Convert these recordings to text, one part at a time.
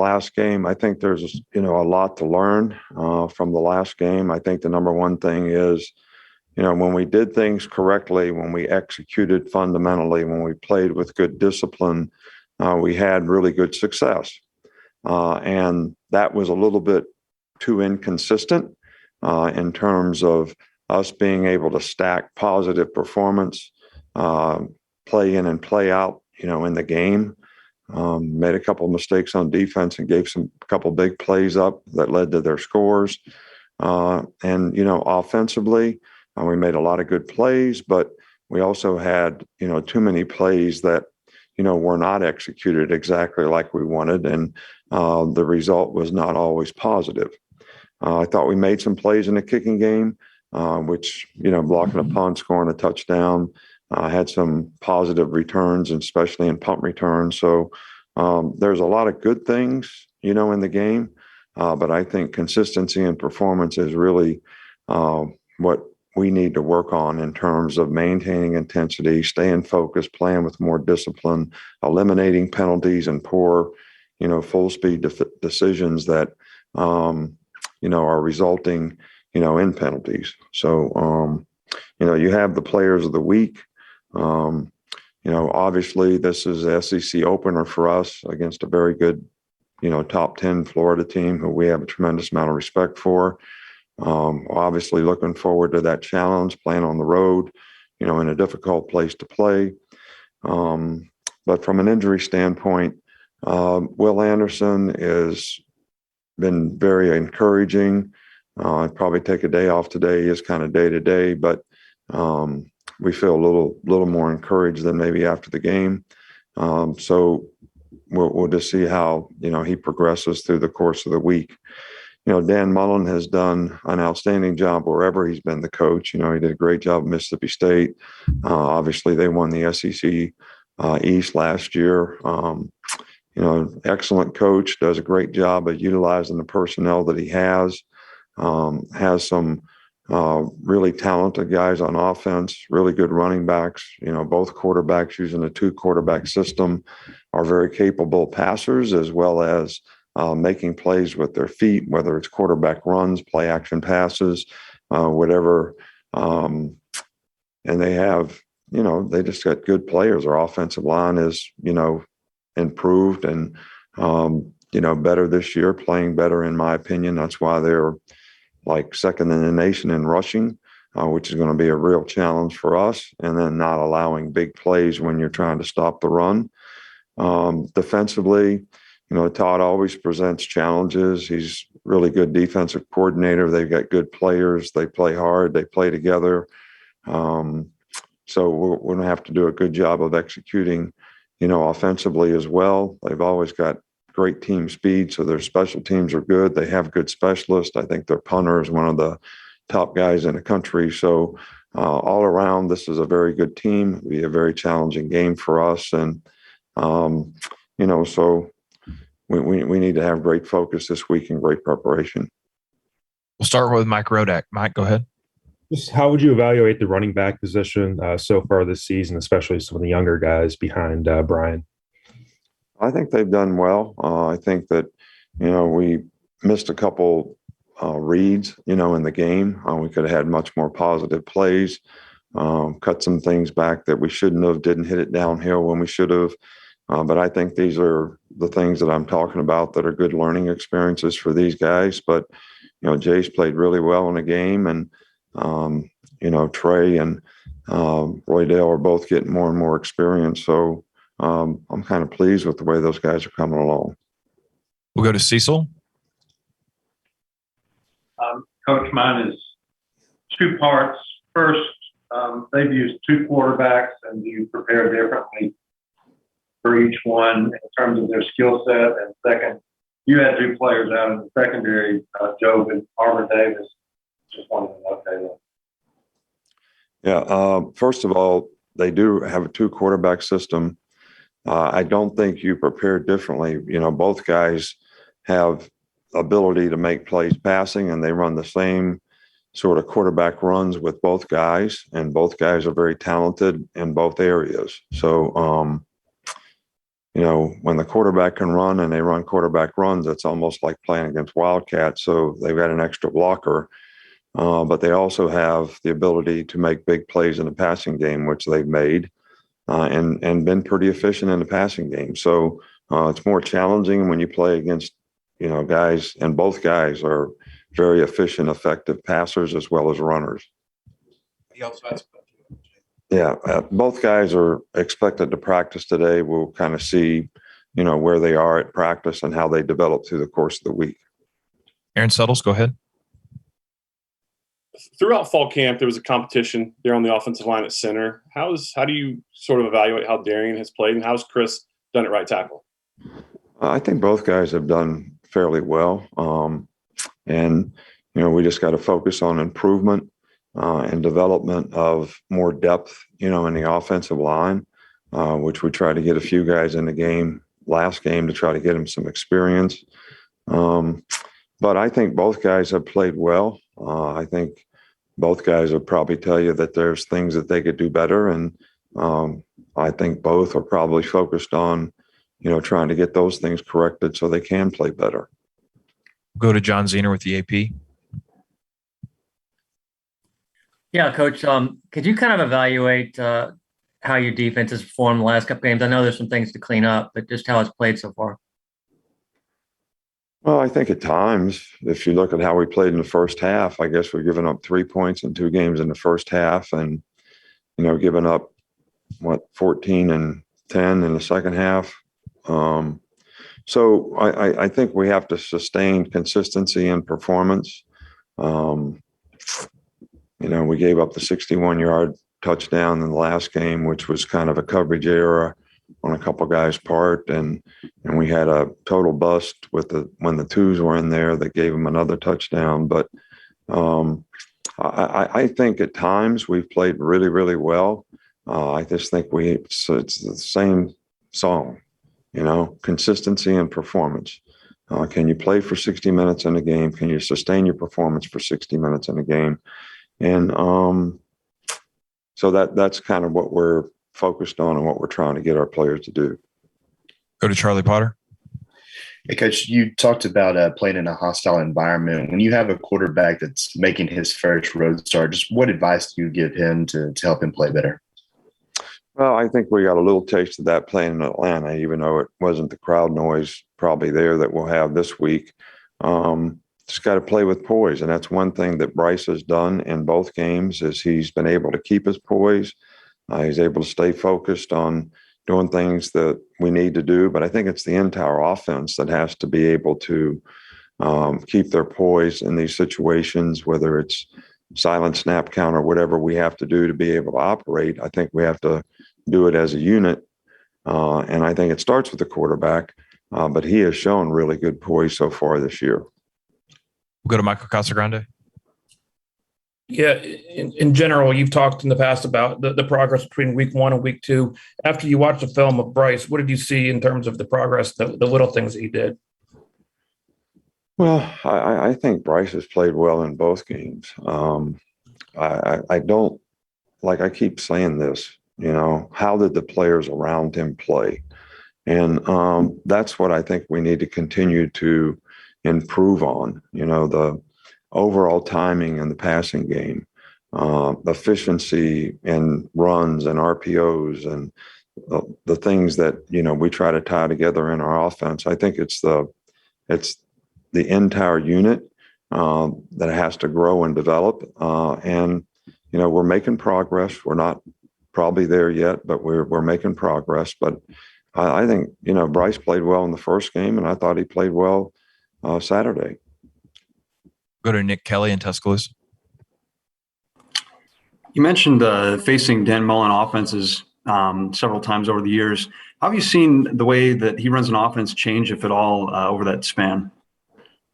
last game, I think there's, a lot to learn from the last game. I think the number one thing is, when we did things correctly, when we executed fundamentally, when we played with good discipline, we had really good success. And that was a little bit too inconsistent in terms of us being able to stack positive performance, play in and play out, in the game. Made a couple of mistakes on defense and gave a couple big plays up that led to their scores. And offensively, we made a lot of good plays, but we also had, too many plays that, were not executed exactly like we wanted. And the result was not always positive. I thought we made some plays in the kicking game, which, blocking a punt, scoring a touchdown, had some positive returns, and especially in punt returns. So there's a lot of good things, in the game. But I think consistency and performance is really what we need to work on in terms of maintaining intensity, staying focused, playing with more discipline, eliminating penalties and poor, full speed decisions that, are resulting, in penalties. So, you have the players of the week. Obviously this is the SEC opener for us against a very good, top 10 Florida team who we have a tremendous amount of respect for. Obviously looking forward to that challenge, playing on the road, in a difficult place to play. But from an injury standpoint, Will Anderson has been very encouraging. I'd probably take a day off today, is kind of day to day, but we feel a little more encouraged than maybe after the game. So we'll just see how, he progresses through the course of the week. Dan Mullen has done an outstanding job wherever he's been the coach. He did a great job at Mississippi State. Obviously, they won the SEC East last year. Excellent coach, does a great job of utilizing the personnel that he has some really talented guys on offense, really good running backs. Both quarterbacks using a 2-quarterback system are very capable passers as well as making plays with their feet, whether it's quarterback runs, play action passes, whatever. And they have, they just got good players. Our offensive line is, improved and, better this year, playing better, in my opinion. That's why they're like second in the nation in rushing, which is going to be a real challenge for us. And then not allowing big plays when you're trying to stop the run. Defensively, Todd always presents challenges. He's really good defensive coordinator. They've got good players. They play hard. They play together. So we're going to have to do a good job of executing, offensively as well. They've always got great team speed, so their special teams are good. They have good specialists. I think their punter is one of the top guys in the country. So all around, this is a very good team. It'll be a very challenging game for us. And, so we need to have great focus this week and great preparation. We'll start with Mike Rodak. Mike, go ahead. Just how would you evaluate the running back position so far this season, especially some of the younger guys behind Brian? I think they've done well. I think that, we missed a couple reads, in the game. We could have had much more positive plays, cut some things back that we shouldn't have, didn't hit it downhill when we should have. But I think these are the things that I'm talking about that are good learning experiences for these guys. But, Jace played really well in the game, and, Trey and Roy Dale are both getting more and more experience. So I'm kind of pleased with the way those guys are coming along. We'll go to Cecil. Coach, mine is two parts. First, they've used 2 quarterbacks, and do you prepare differently for each one in terms of their skill set? And second, you had 2 players out in the secondary, Jobe and Davis. Just wanted to update them. Yeah. First of all, they do have a 2-quarterback system. I don't think you prepare differently. Both guys have ability to make plays passing, and they run the same sort of quarterback runs with both guys, and both guys are very talented in both areas. So when the quarterback can run and they run quarterback runs, it's almost like playing against Wildcats. So they've got an extra blocker, but they also have the ability to make big plays in the passing game, which they've made, and been pretty efficient in the passing game. So it's more challenging when you play against, guys, and both guys are very efficient, effective passers as well as runners. He also has Yeah, both guys are expected to practice today. We'll kind of see, where they are at practice and how they develop through the course of the week. Aaron Suttles, go ahead. Throughout fall camp, there was a competition there on the offensive line at center. How do you sort of evaluate how Darian has played, and how's Chris done at right tackle? I think both guys have done fairly well. And we just got to focus on improvement and development of more depth, in the offensive line, which we tried to get a few guys in the game last game to try to get them some experience. But I think both guys have played well. I think both guys will probably tell you that there's things that they could do better. And I think both are probably focused on, trying to get those things corrected so they can play better. Go to John Zener with the AP. Yeah, Coach, could you kind of evaluate how your defense has performed the last couple games? I know there's some things to clean up, but just how it's played so far. Well, I think at times, if you look at how we played in the first half, I guess we're giving up 3 points in 2 games in the first half and, giving up, 14 and 10 in the second half. So I think we have to sustain consistency and performance. We gave up the 61-yard touchdown in the last game, which was kind of a coverage error on a couple guys' part, and we had a total bust when the twos were in there that gave them another touchdown. But I think at times we've played really, really well. I just think it's the same song, consistency and performance. Can you play for 60 minutes in a game? Can you sustain your performance for 60 minutes in a game? And so that's kind of what we're focused on and what we're trying to get our players to do. Go to Charlie Potter. Hey, Coach, you talked about playing in a hostile environment. When you have a quarterback that's making his first road start, just what advice do you give him to help him play better? Well, I think we got a little taste of that playing in Atlanta, even though it wasn't the crowd noise probably there that we'll have this week. Just got to play with poise. And that's one thing that Bryce has done in both games is he's been able to keep his poise. He's able to stay focused on doing things that we need to do. But I think it's the entire offense that has to be able to keep their poise in these situations, whether it's silent snap count or whatever we have to do to be able to operate. I think we have to do it as a unit. And I think it starts with the quarterback, but he has shown really good poise so far this year. We'll go to Michael Casagrande. Yeah, in general, you've talked in the past about the progress between week 1 and week 2. After you watched the film of Bryce, what did you see in terms of the progress, the little things that he did? Well, I think Bryce has played well in both games. I don't, like I keep saying this, how did the players around him play? And that's what I think we need to continue to improve on, the overall timing in the passing game, efficiency in runs and RPOs and the things that, we try to tie together in our offense. I think it's the entire unit that has to grow and develop. And, we're making progress. We're not probably there yet, but we're making progress. But I think, Bryce played well in the first game, and I thought he played well Saturday. Go to Nick Kelly in Tuscaloosa. You mentioned facing Dan Mullen offenses several times over the years. How have you seen the way that he runs an offense change, if at all, over that span?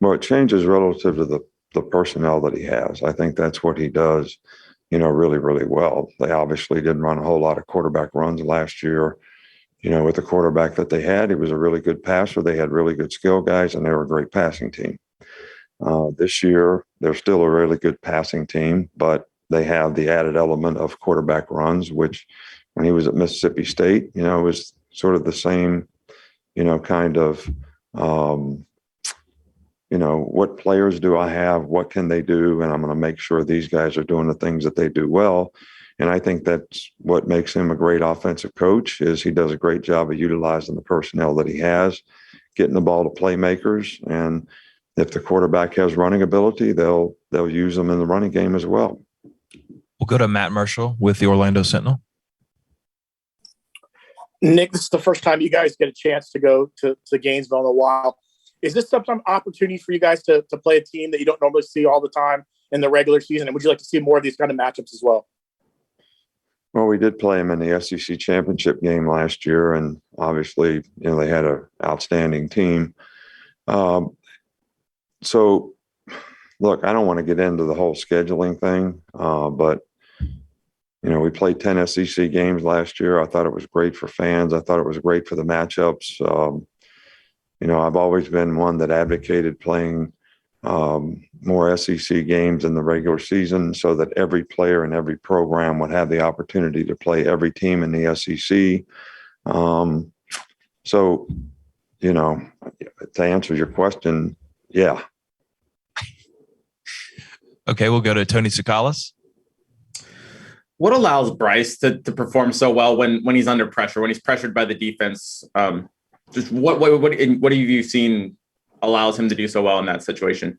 Well, it changes relative to the personnel that he has. I think that's what he does, really, really well. They obviously didn't run a whole lot of quarterback runs last year. With the quarterback that they had, he was a really good passer. They had really good skill guys, and they were a great passing team. This year, they're still a really good passing team, but they have the added element of quarterback runs, which when he was at Mississippi State, was sort of the same kind of, what players do I have? What can they do? And I'm going to make sure these guys are doing the things that they do well. And I think that's what makes him a great offensive coach is he does a great job of utilizing the personnel that he has, getting the ball to playmakers. And if the quarterback has running ability, they'll use them in the running game as well. We'll go to Matt Marshall with the Orlando Sentinel. Nick, this is the first time you guys get a chance to go to Gainesville in a while. Is this some opportunity for you guys to play a team that you don't normally see all the time in the regular season? And would you like to see more of these kind of matchups as well? Well, we did play them in the SEC championship game last year, and obviously, they had an outstanding team. So, look, I don't want to get into the whole scheduling thing, but we played 10 SEC games last year. I thought it was great for fans. I thought it was great for the matchups. I've always been one that advocated playing more SEC games in the regular season so that every player and every program would have the opportunity to play every team in the SEC. So, to answer your question, yeah. Okay, we'll go to Tony Tsoukalas. What allows Bryce to perform so well when he's under pressure, when he's pressured by the defense? Just what have you seen allows him to do so well in that situation?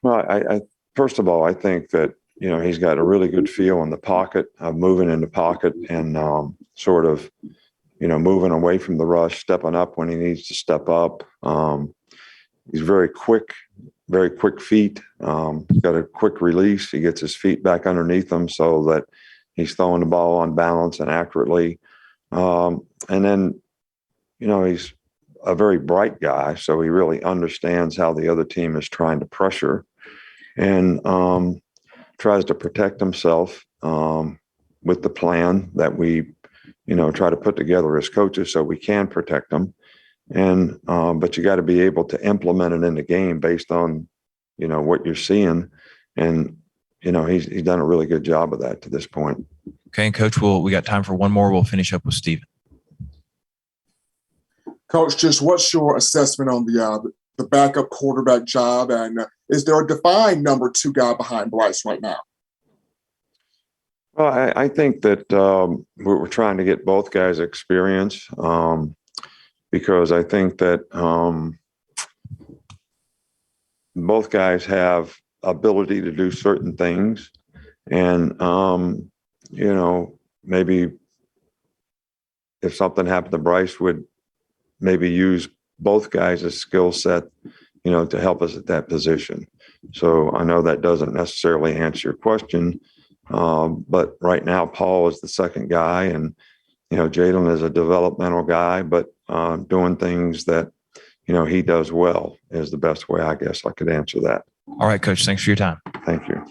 Well, I first of all, I think that he's got a really good feel in the pocket, moving in the pocket, and sort of moving away from the rush, stepping up when he needs to step up. He's very quick feet. Got a quick release. He gets his feet back underneath him so that he's throwing the ball on balance and accurately. And then, he's a very bright guy, so he really understands how the other team is trying to pressure and tries to protect himself with the plan that we, try to put together as coaches so we can protect them. And but you got to be able to implement it in the game based on, what you're seeing. And, he's done a really good job of that to this point. Okay, and Coach, we got time for one more. We'll finish up with Steven. Coach, just what's your assessment on the backup quarterback job, and is there a defined number 2 guy behind Bryce right now? Well, I think that we're trying to get both guys experience because I think that both guys have ability to do certain things, and maybe if something happened to Bryce, would maybe use both guys' skill set, to help us at that position. So I know that doesn't necessarily answer your question, but right now Paul is the second guy, and Jalen is a developmental guy, but doing things that he does well is the best way I guess I could answer that. All right, Coach. Thanks for your time. Thank you.